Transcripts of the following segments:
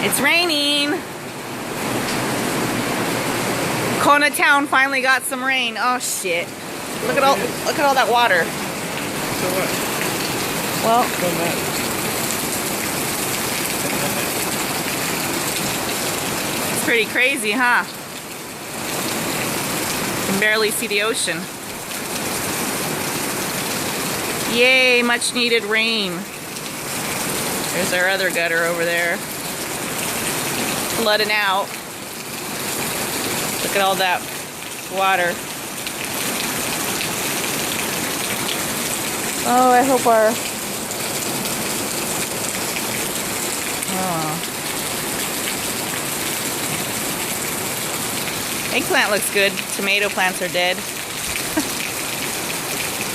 It's raining. Kona town finally got some rain. Oh shit. Look at all that water. So what? Well, Don't matter. it's pretty crazy, huh? You can barely see the ocean. Yay, much needed rain. There's our other gutter over there. Flooding out. Look at all that water. Oh, I hope our... Oh. Eggplant looks good. Tomato plants are dead.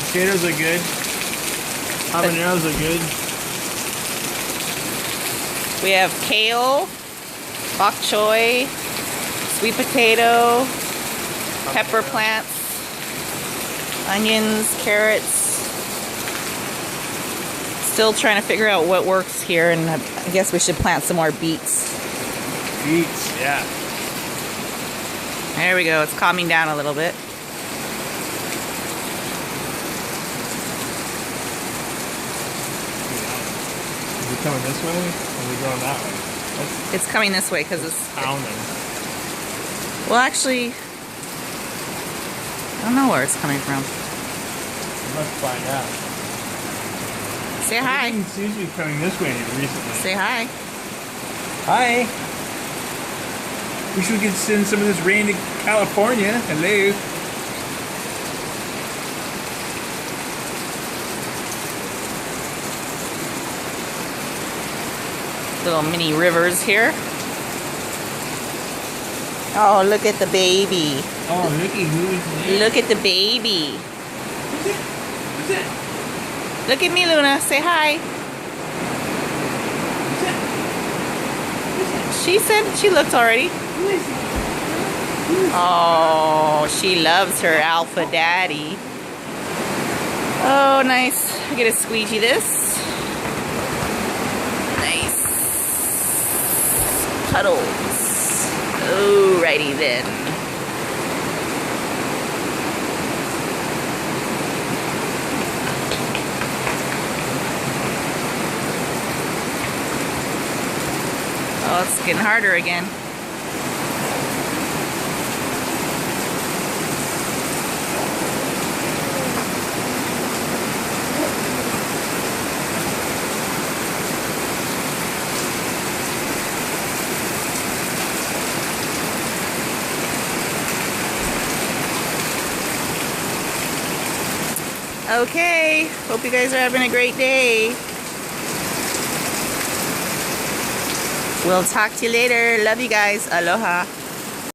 Potatoes are good. Habaneros are good. We have kale, bok choy, sweet potato, pepper plants, onions, carrots. Still trying to figure out what works here, and I guess we should plant some more beets. Beets, yeah. There we go. It's calming down a little bit. Is it coming this way, or is it going that way? It's coming this way because it's Pounding. well, actually, I don't know where it's coming from. Let's find out. Say hi. Everything seems to be coming this way recently. Say hi. Hi. Wish we could send some of this rain to California. Hello. Little mini rivers here. Oh, look at the baby. Oh, looky who's there. Look at the baby. Who's it? Who's it? Look at me, Luna. Say hi. Who's it? She said she looked already. Who is it? Oh, she loves her alpha daddy. Oh, nice. I get to squeegee this. Nice. Puddles. Alrighty then. Oh, it's getting harder again. Okay, hope you guys are having a great day. We'll talk to you later. Love you guys. Aloha.